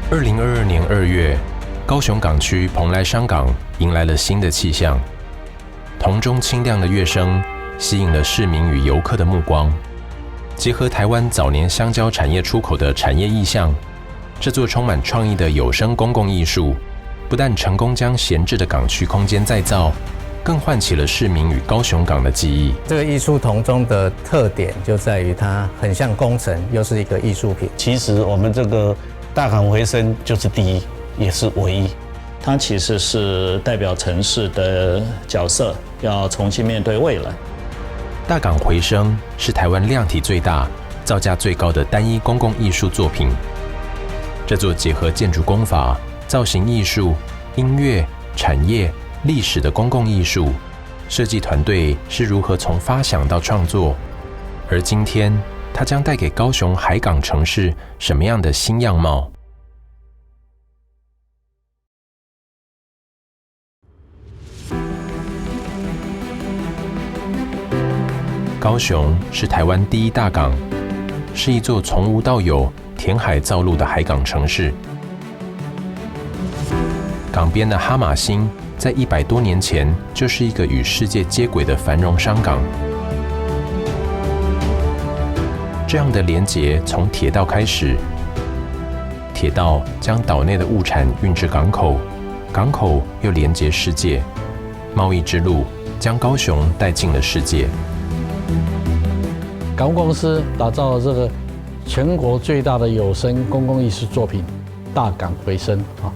2022年2月，高雄港区蓬莱商港迎来了新的气象，铜钟清亮的乐声吸引了市民与游客的目光。结合台湾早年香蕉产业出口的产业意象，这座充满创意的有声公共艺术，不但成功将闲置的港区空间再造，更唤起了市民与高雄港的记忆。这个艺术铜钟的特点就在于它很像工程，又是一个艺术品。其实我们这个大港回声就是第一，也是唯一。它其实是代表城市的角色，要重新面对未来。大港回声是台湾量体最大、造价最高的单一公共艺术作品。这座结合建筑工法、造型艺术、音乐、产业、历史的公共艺术，设计团队是如何从发想到创作？而今天，它将带给高雄海港城市什么样的新样貌？高雄是台湾第一大港，是一座从无到有、填海造陆的海港城市。港边的哈马星在100多年前就是一个与世界接轨的繁荣商港。这样的连结从铁道开始，铁道将岛内的物产运至港口，港口又连接世界，贸易之路将高雄带进了世界。港务公司打造了这个全国最大的有声公共艺术作品《大港回声》啊，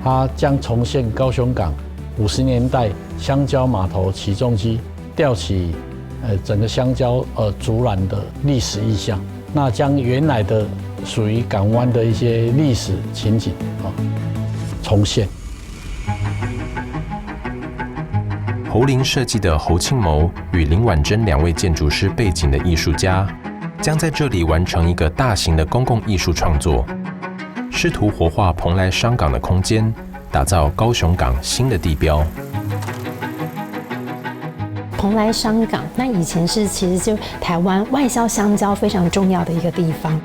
它将重现高雄港50年代香蕉码头起重机吊起整个香蕉竹篮的历史意象，那将原来的属于港湾的一些历史情景重现。侯林设计的侯庆谋与林婉珍2位建筑师背景的艺术家，将在这里完成一个大型的公共艺术创作，试图活化蓬莱商港的空间，打造高雄港新的地标。蓬莱商港，那以前其实就台湾外销香蕉非常重要的一个地方。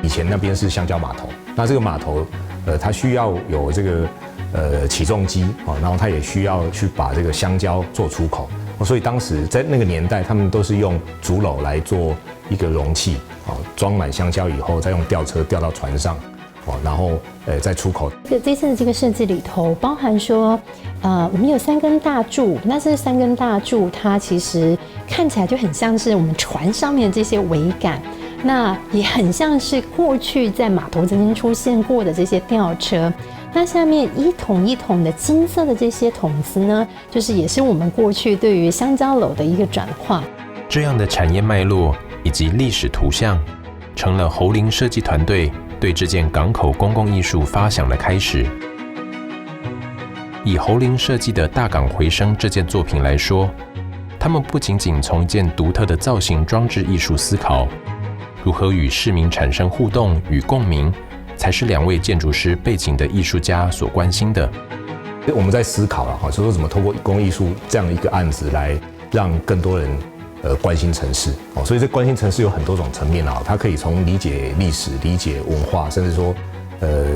以前那边是香蕉码头，那这个码头，它需要有这个起重机啊，然后它也需要去把这个香蕉做出口，所以当时在那个年代，他们都是用竹篓来做一个容器，装满香蕉以后，再用吊车吊到船上。然后再出口。这次的这个设计里头，包含说，我们有3根大柱，那这3根大柱，它其实看起来就很像是我们船上面这些桅杆，那也很像是过去在码头曾经出现过的这些吊车。那下面一桶一桶的金色的这些桶子呢，就是也是我们过去对于香蕉篓的一个转化。这样的产业脉络以及历史图像，成了侯林设计团队对这件港口公共艺术发想的开始。以侯林设计的大港回声这件作品来说，他们不仅仅从一件独特的造型装置艺术思考，如何与市民产生互动与共鸣，才是2位建筑师背景的艺术家所关心的。我们在思考了哈，说怎么透过公共艺术这样的一个案子来让更多人关心城市哦，所以这关心城市有很多种层面啊，它可以从理解历史、理解文化，甚至说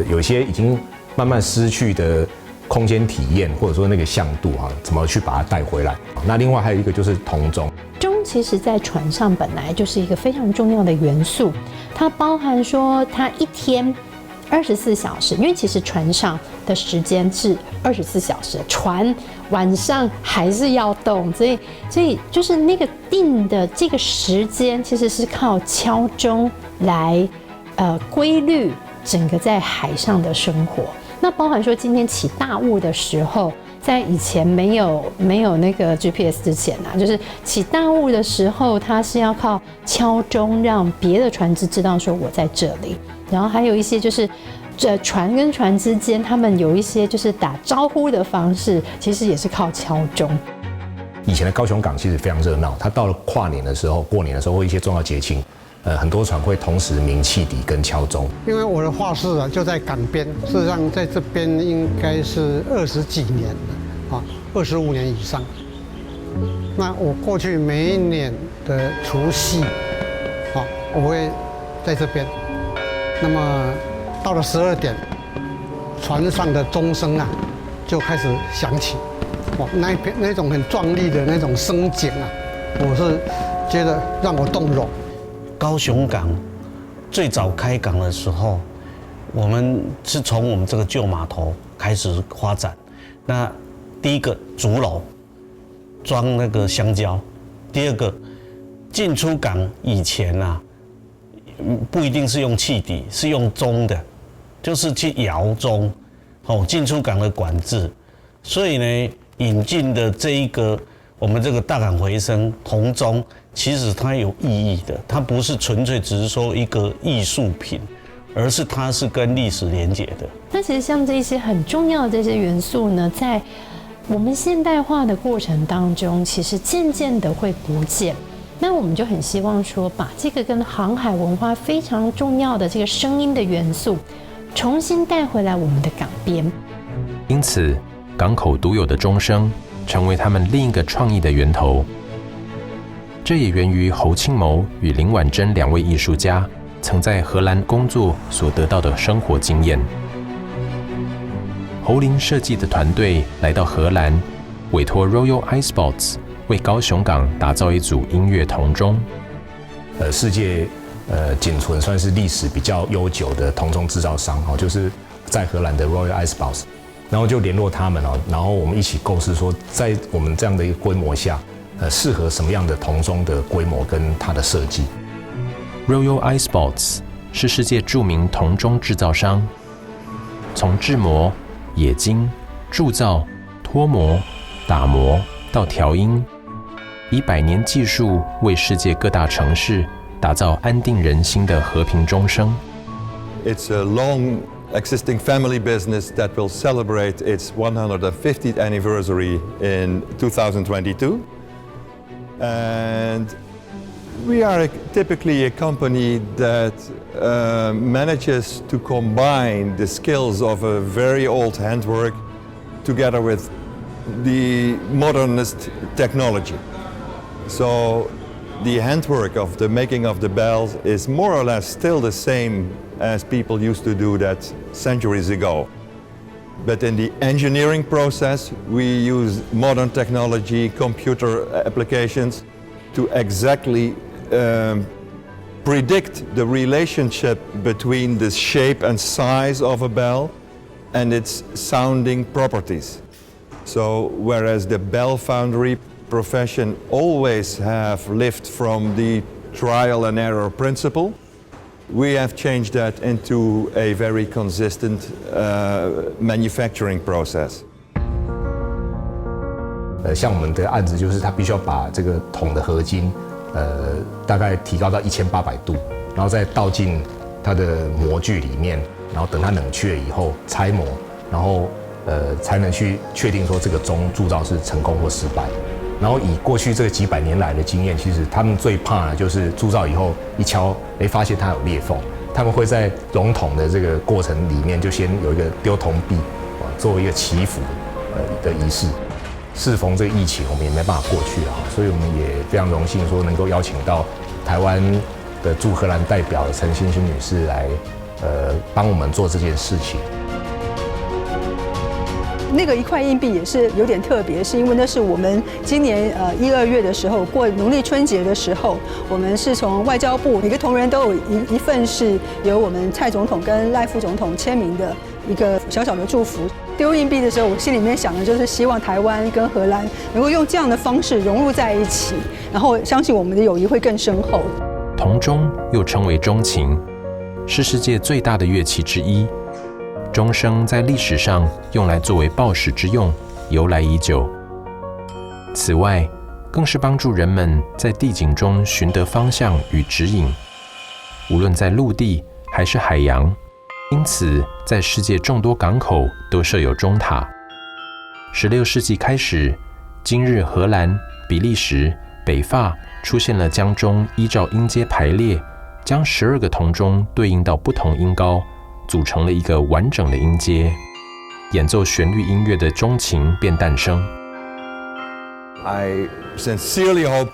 有一些已经慢慢失去的空间体验，或者说那个向度哈，怎么去把它带回来？那另外还有一个就是铜钟。钟其实在船上本来就是一个非常重要的元素，它包含说它一天24小时，因为其实船上的时间是24小时，船晚上还是要动，所以就是那个定的这个时间，其实是靠敲钟来规律整个在海上的生活。那包含说今天起大雾的时候，在以前没有那个 GPS 之前啊，就是起大雾的时候，它是要靠敲钟让别的船只知道说我在这里。然后还有一些就是这船跟船之间，他们有一些就是打招呼的方式，其实也是靠敲钟。以前的高雄港其实非常热闹，它到了跨年的时候、过年的时候或一些重要节庆，很多船会同时鸣汽笛跟敲钟。因为我的画室啊就在港边，事实上在这边应该是20几年了啊，25年以上。那我过去每一年的除夕，啊，我会在这边。那么到了12点，船上的钟声啊就开始响起，哇，那种很壮丽的那种声景啊，我是觉得让我动容。高雄港最早开港的时候，我们是从我们这个旧码头开始发展。那第一个竹篓装那个香蕉，第二个进出港以前啊，不一定是用汽笛，是用钟的，就是去摇钟，进出港的管制。所以呢，引进的这一个我们这个大港回声铜钟，其实它有意义的，它不是纯粹只是说一个艺术品，而是它是跟历史连结的。那其实像这些很重要的这些元素呢，在我们现代化的过程当中，其实渐渐的会不见。那我们就很希望说，把这个跟航海文化非常重要的这个声音的元素，重新带回来我们的港边。因此，港口独有的钟声成为他们另一个创意的源头。这也源于侯庆谋与林婉珍2位艺术家曾在荷兰工作所得到的生活经验。侯林设计的团队来到荷兰，委托 Royal Icebox 为高雄港打造一组音乐铜钟。世界仅存算是历史比较悠久的铜钟制造商就是在荷兰的 Royal Icebox， 然后就联络他们然后我们一起构思说，在我们这样的一个规模下，适合什么样的铜钟的规模跟它的设计。Royal Icebox 是世界著名铜钟制造商，从制模、冶金、铸造、脱模、打磨到调音，以100年技术为世界各大城市打造安定人心的和平钟声。It's a long existing family business that will celebrate its 150th anniversary in 2022. And we are typically a company that manages to combine the skills of a very old handwork together with the modernist technology. So the handwork of the making of the bells is more or less still the same as people used to do that centuries ago. But in the engineering process, we use modern technology, computer applications to exactly predict the relationship between the shape and size of a bell and its sounding properties. So whereas the bell foundry profession always have lived from the trial and error principle, we have changed that into a very consistent manufacturing process. 像我们的案子就是它必须要把这个铜的合金大概提高到1800度，然后再倒进它的模具里面，然后等它冷却以后拆模，然后才能去确定说这个钟铸造是成功或失败。然后以过去这个几百年来的经验，其实他们最怕的就是铸造以后一敲，发现它有裂缝，他们会在熔铜的这个过程里面就先有一个丢铜币，作为一个祈福的仪式。适逢这个疫情，我们也没办法过去了，所以我们也非常荣幸说能够邀请到台湾的驻荷兰代表陈欣欣女士来帮我们做这件事情。那个1块硬币也是有点特别，是因为那是我们今年1、2月的时候过农历春节的时候，我们是从外交部每个同仁都有一份是由我们蔡总统跟赖副总统签名的一个小小的祝福。丢硬币的时候，我心里面想的就是希望台湾跟荷兰能够用这样的方式融入在一起，然后相信我们的友谊会更深厚。铜钟又称为钟琴，是世界最大的乐器之一。钟声在历史上用来作为报时之用，由来已久。此外，更是帮助人们在地景中寻得方向与指引，无论在陆地还是海洋。因此，在世界众多港口都设有钟塔。16世纪开始，今日荷兰、比利时、北法出现了将钟依照音阶排列，将12个铜钟对应到不同音高，组成了一个完整的音阶，演奏旋律音乐的钟琴便诞生。I sincerely hope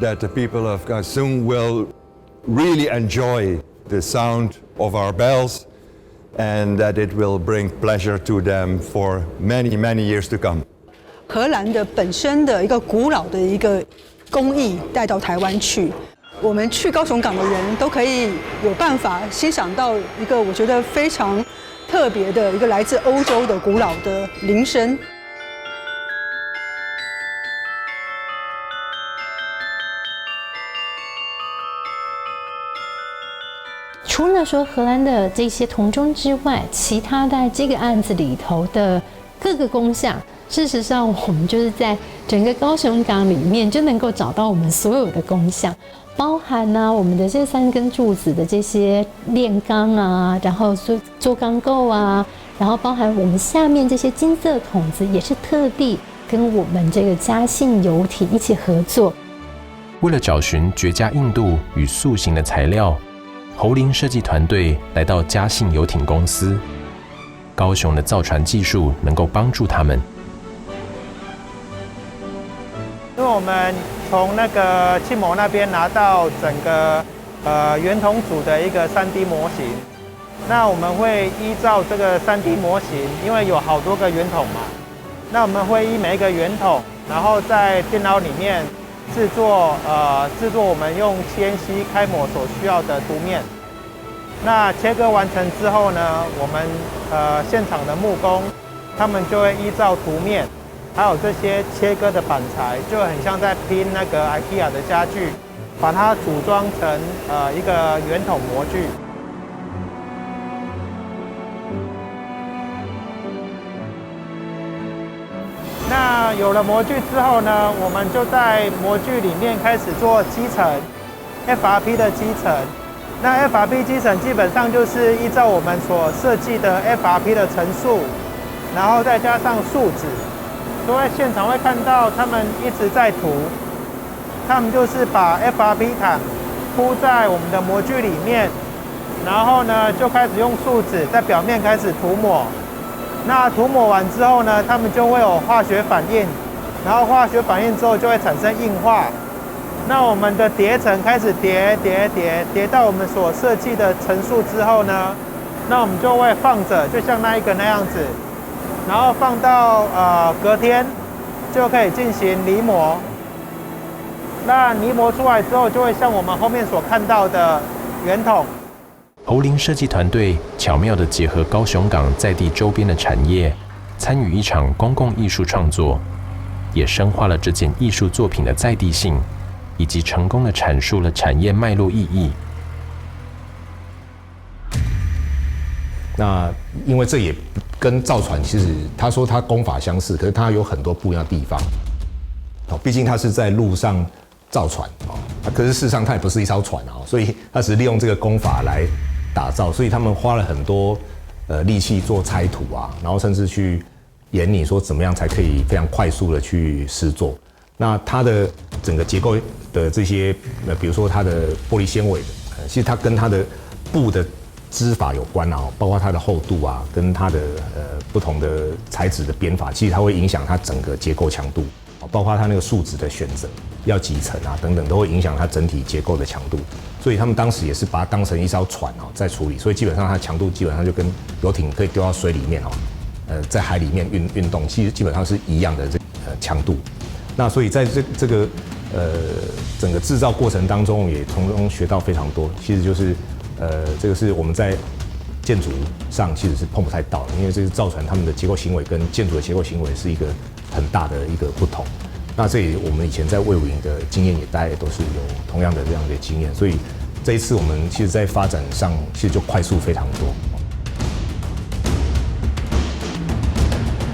that the people of Kaesong will really enjoy the sound of our bells, and that it will bring pleasure to them for many, many years to come. 荷兰的本身的一个古老的一个工艺带到台湾去，我们去高雄港的人都可以有办法欣赏到一个我觉得非常特别的一个来自欧洲的古老的铃声。除了说荷兰的这些铜钟之外，其他在这个案子里头的各个工项，事实上我们就是在整个高雄港里面就能够找到我们所有的工项，包含呢我们的这3根柱子的这些炼钢啊，然后做钢构啊，然后包含我们下面这些金色筒子，也是特地跟我们这个嘉信游艇一起合作。为了找寻绝佳硬度与塑形的材料，侯林设计团队来到嘉信游艇公司，高雄的造船技术能够帮助他们。因为我们从那个庆谋那边拿到整个圆筒组的一个3D 模型，那我们会依照这个3D 模型，因为有好多个圆筒嘛，那我们会依每一个圆筒，然后在电脑里面制作我们用CNC 开模所需要的图面。那切割完成之后呢，我们现场的木工他们就会依照图面，还有这些切割的板材，就很像在拼那个 IKEA 的家具，把它组装成一个圆筒模具。那有了模具之后呢，我们就在模具里面开始做基层 FRP 的基层。那 FRP 基层基本上就是依照我们所设计的 FRP 的层数，然后再加上树脂。所以现场会看到他们一直在涂，他们就是把 FRP 毯铺在我们的模具里面，然后呢就开始用树脂在表面开始涂抹。那涂抹完之后呢，他们就会有化学反应，然后化学反应之后就会产生硬化。那我们的叠层开始叠到我们所设计的层数之后呢，那我们就会放着，就像那样子，然后放到隔天就可以进行泥模。那泥模出来之后，就会像我们后面所看到的圆筒。侯林设计团队巧妙地结合高雄港在地周边的产业，参与一场公共艺术创作，也深化了这件艺术作品的在地性，以及成功地阐述了产业脉络意义。那因为这也跟造船其实他说他工法相似，可是它有很多不一样的地方。毕竟它是在路上造船可是事实上它也不是一艘船所以它只是利用这个工法来打造，所以他们花了很多力气做拆图然后甚至去研拟说怎么样才可以非常快速的去施作。那它的整个结构的这些比如说它的玻璃纤维的，其实它跟它的布的织法有关包括它的厚度跟它的不同的材质的编法，其实它会影响它整个结构强度，包括它那个树脂的选择要几层等等，都会影响它整体结构的强度。所以他们当时也是把它当成一艘船在处理，所以基本上它强度基本上就跟游艇可以丢到水里面在海里面运动，其实基本上是一样的强度。那所以在这个整个制造过程当中，也从中学到非常多。其实就是这个是我们在建筑上其实是碰不太到的，因为这个造船他们的结构行为跟建筑的结构行为是一个很大的一个不同。那这里我们以前在卫武营的经验也大概都是有同样的这样的经验，所以这一次我们其实在发展上其实就快速非常多。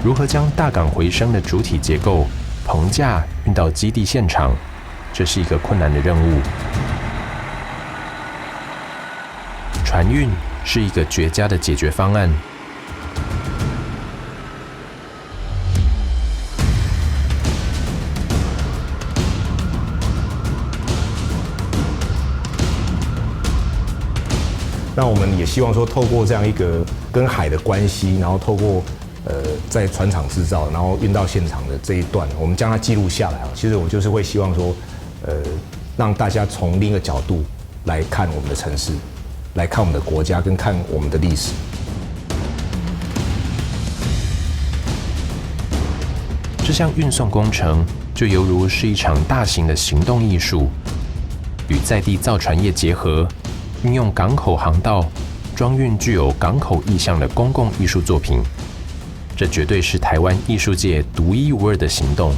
如何将大港回声的主体结构棚架运到基地现场，这是一个困难的任务。船运是一个绝佳的解决方案。那我们也希望说，透过这样一个跟海的关系，然后透过在船厂制造，然后运到现场的这一段，我们将它记录下来其实我就是会希望说，让大家从另一个角度来看我们的城市，来看我们的国家跟看我们的历史。这项运送工程就犹如是一场大型的行动艺术，与在地造船业结合，运用港口航道装运具有港口意象的公共艺术作品。这绝对是台湾艺术界独一无二的行动。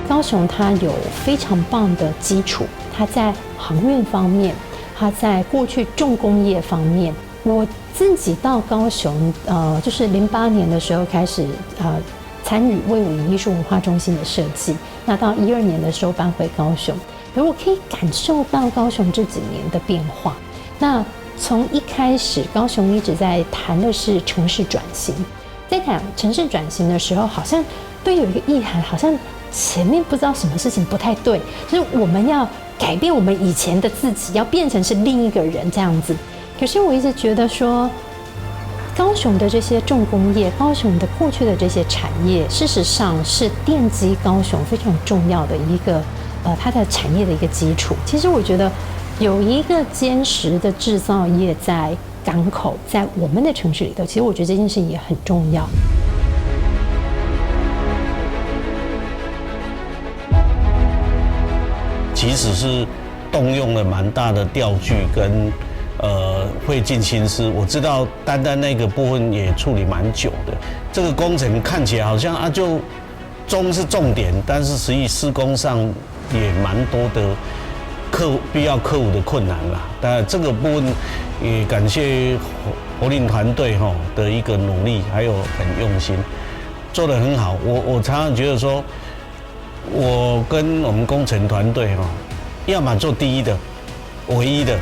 高雄它有非常棒的基础，它在航运方面，它在过去重工业方面。我自己到高雄，就是08年的时候开始参与魏武营艺术文化中心的设计，那到12年的时候搬回高雄，而我可以感受到高雄这几年的变化。那从一开始，高雄一直在谈的是城市转型，在谈城市转型的时候，好像都有一个意涵，好像前面不知道什么事情不太对，就是我们要改变我们以前的自己，要变成是另一个人这样子。可是我一直觉得说，高雄的这些重工业，高雄的过去的这些产业，事实上是奠基高雄非常重要的一个它的产业的一个基础。其实我觉得有一个坚实的制造业在港口，在我们的城市里头，其实我觉得这件事也很重要。即使是动用了蛮大的钓具跟费尽心思，我知道单单那个部分也处理蛮久的。这个工程看起来好像就中是重点，但是实际施工上也蛮多的必要克服的困难啦。当然这个部分也感谢活林团队的一个努力，还有很用心，做得很好。我常常觉得说，我跟我们工程团队要么做第一的、唯一的，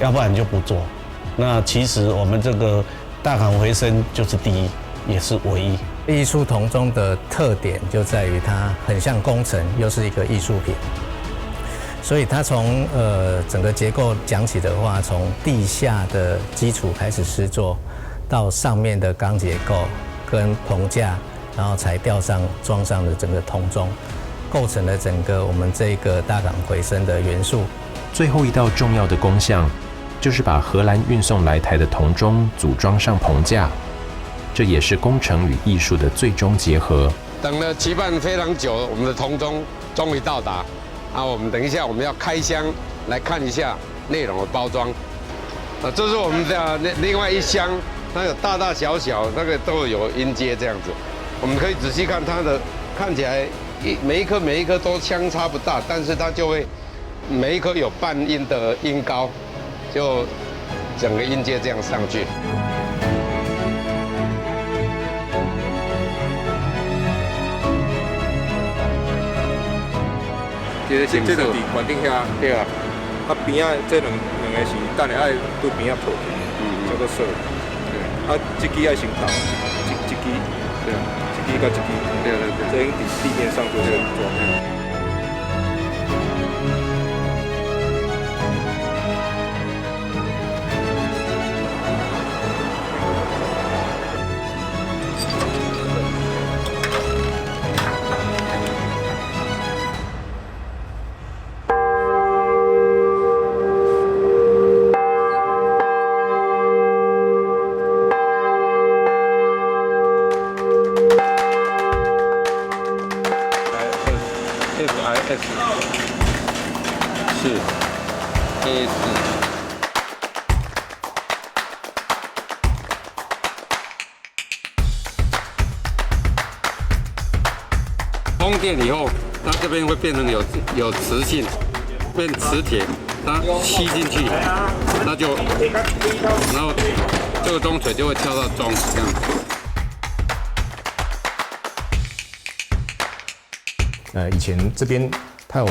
要不然就不做。那其实我们这个大港回声就是第一，也是唯一。艺术铜钟的特点就在于它很像工程，又是一个艺术品。所以它从整个结构讲起的话，从地下的基础开始施作，到上面的钢结构跟棚架，然后才装上的整个铜钟，构成了整个我们这个大港回声的元素。最后一道重要的工项，就是把荷兰运送来台的铜钟组装上棚架，这也是工程与艺术的最终结合。等了期盼非常久，我们的铜钟终于到达。我们等一下我们要开箱来看一下内容的包装。这是我们的另外一箱，它有大大小小，那个都有音阶这样子。我们可以仔细看它的，看起来每一颗都相差不大，但是它就会每一颗有半音的音高，就整个音阶这样上去。这就伫关顶遐，对啊。边仔这两个是等下爱对边仔破去，叫做锁。这支爱先倒，这支，对啊，这支跟这支，对，这已经地面上做这个状态。通电以后，它这边会变成有磁性，变磁铁，它吸进去，然后这个钟锤就会跳到钟这样。以前这边它有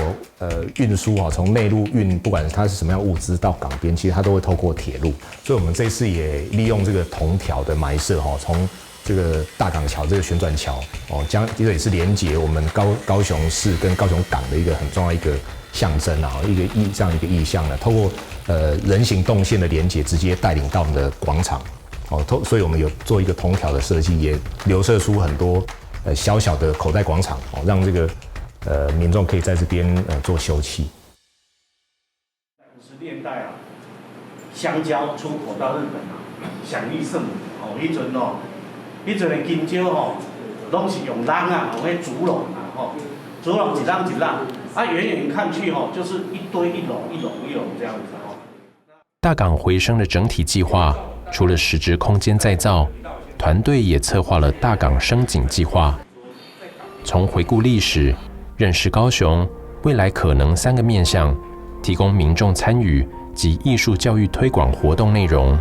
运输啊，从内陆运，不管它是什么样物资到港边，其实它都会透过铁路。所以我们这次也利用这个铜条的埋设哈，从这个大港桥这个旋转桥哦，这个也是连接我们高雄市跟高雄港的一个很重要一个象征啊，这样一个意象呢，透过人行动线的连接，直接带领到我们的广场哦，所以我们有做一个铜条的设计，也流射出很多小小的口袋广场哦，让这个民众可以在这边做休憩。50年代啊，香蕉出口到日本啊，享誉盛名哦。迄阵的香蕉吼，拢是用篮啊，迄竹笼啊，吼，竹笼一浪一浪，啊，远远看去吼，就是一堆一笼一笼一笼这样子哦。大港回声的整体计划，除了实质空间再造，团队也策划了大港升景计划，从回顾历史、认识高雄未来可能3个面向，提供民众参与及艺术教育推广活动内容，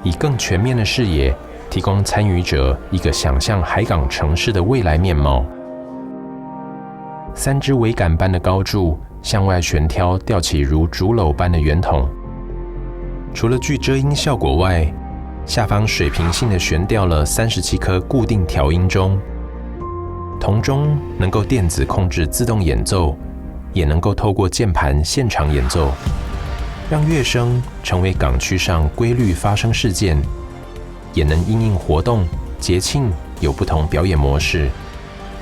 以更全面的视野，提供参与者一个想象海港城市的未来面貌。3支桅杆般的高柱向外悬挑，吊起如竹篓般的圆筒，除了具遮阴效果外，下方水平性的悬吊了37颗固定调音钟。铜钟能够电子控制自动演奏，也能够透过键盘现场演奏，让乐声成为港区上规律发生事件，也能因应活动、节庆有不同表演模式，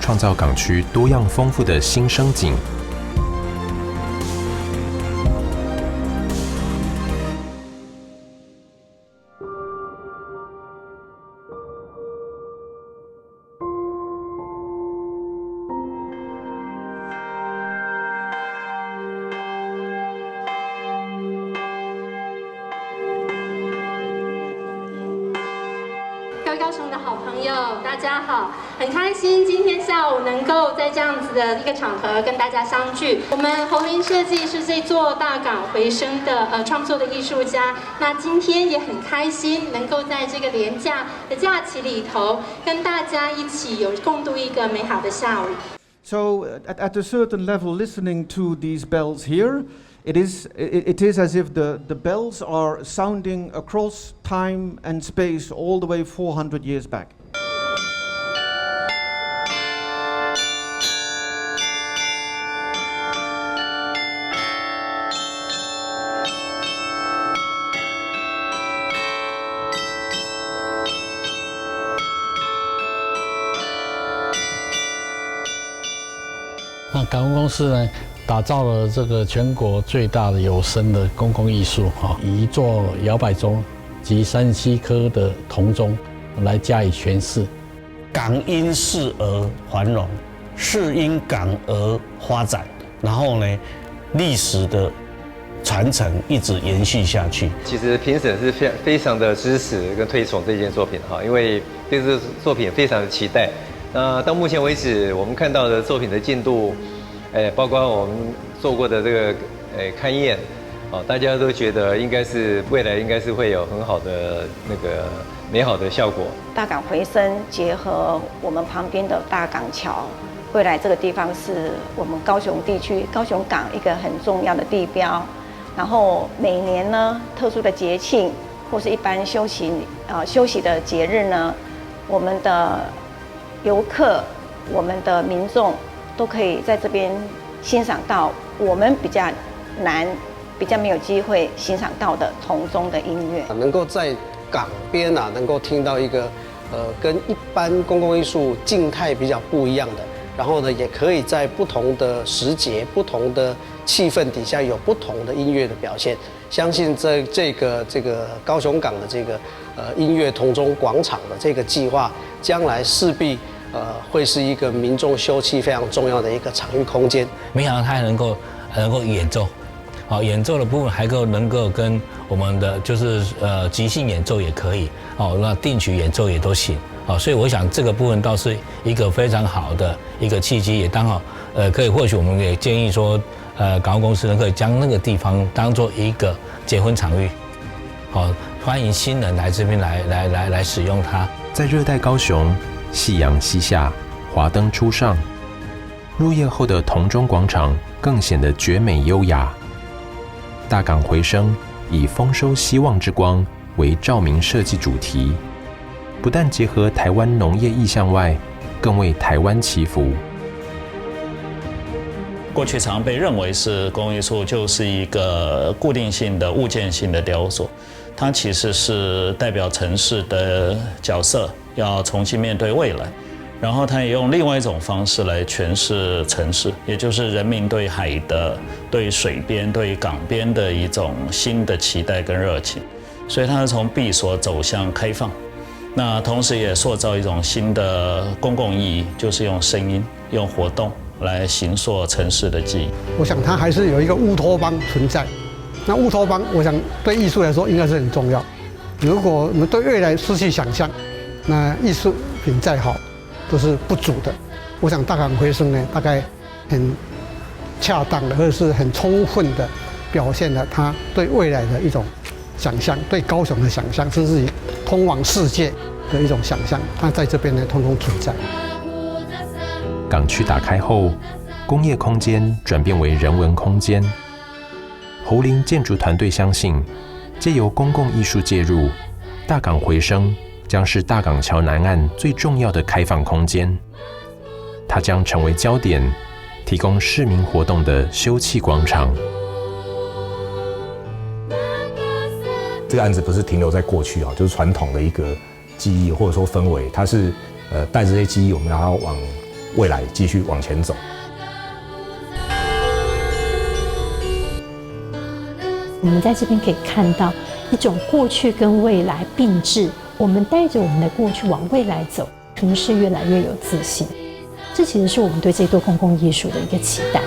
创造港区多样丰富的新声景。各位高雄的好朋友，大家好，很开心今天下午能够在这样子的一个场合跟大家相聚。我们侯林设计是这座大港回声的创作的艺术家，那今天也很开心能够在这个连假的假期里头，跟大家一起共度一个美好的下午。So at a certain level, listening to these bells here, it is as if the bells are sounding across time and space all the way 400 years back. 那港务公司呢，打造了这个全国最大的有声的公共艺术，以一座摇摆钟及37颗的铜钟来加以诠释。港因势而繁荣，势因港而发展，然后呢，历史的传承一直延续下去。其实评审是非常的支持跟推崇这件作品哈，因为对这个作品非常的期待。那到目前为止，我们看到的作品的进度，包括我们做过的这个勘验，大家都觉得未来应该是会有很好的那个美好的效果。大港回声结合我们旁边的大港桥，未来这个地方是我们高雄地区高雄港一个很重要的地标。然后每年呢，特殊的节庆或是一般休息的节日呢，我们的游客、我们的民众都可以在这边欣赏到我们比较没有机会欣赏到的铜钟的音乐。能够在港边能够听到一个跟一般公共艺术静态比较不一样的，然后呢，也可以在不同的时节、不同的气氛底下有不同的音乐的表现。相信这个高雄港的这个音乐铜钟广场的这个计划，将来势必会是一个民众休憩非常重要的一个场域空间。没想到它还能够演奏，演奏的部分还能够跟我们的就是即兴演奏也可以，那定曲演奏也都行，所以我想这个部分倒是一个非常好的一个契机，也刚好可以或许我们也建议说，港务公司可以将那个地方当做一个结婚场域，欢迎新人来这边来使用它。在热带高雄，夕阳西下，华灯初上，入夜后的同中广场更显得绝美优雅。大港回声以丰收希望之光为照明设计主题，不但结合台湾农业意象外，更为台湾祈福。过去常被认为是公共艺术就是一个固定性的物件性的雕塑，它其实是代表城市的角色，要重新面对未来。然后它也用另外一种方式来诠释城市，也就是人民对海的、对水边、对港边的一种新的期待跟热情。所以它是从闭锁走向开放，那同时也塑造一种新的公共意义，就是用声音、用活动来形塑城市的记忆。我想它还是有一个乌托邦存在。那乌托邦，我想对艺术来说应该是很重要。如果我们对未来失去想象，那艺术品再好都是不足的。我想大港回声呢，大概很恰当的，或者是很充分的表现了他对未来的一种想象，对高雄的想象，甚至于通往世界的一种想象，它在这边呢通通存在。港区打开后，工业空间转变为人文空间。侯林建筑团队相信，借由公共艺术介入，大港回声将是大港桥南岸最重要的开放空间。它将成为焦点，提供市民活动的休憩广场。这个案子不是停留在过去啊，就是传统的一个记忆或者说氛围，它是带着这些记忆，我们要往未来继续往前走。我们在这边可以看到一种过去跟未来并置，我们带着我们的过去往未来走，城市越来越有自信。这其实是我们对这座公共艺术的一个期待。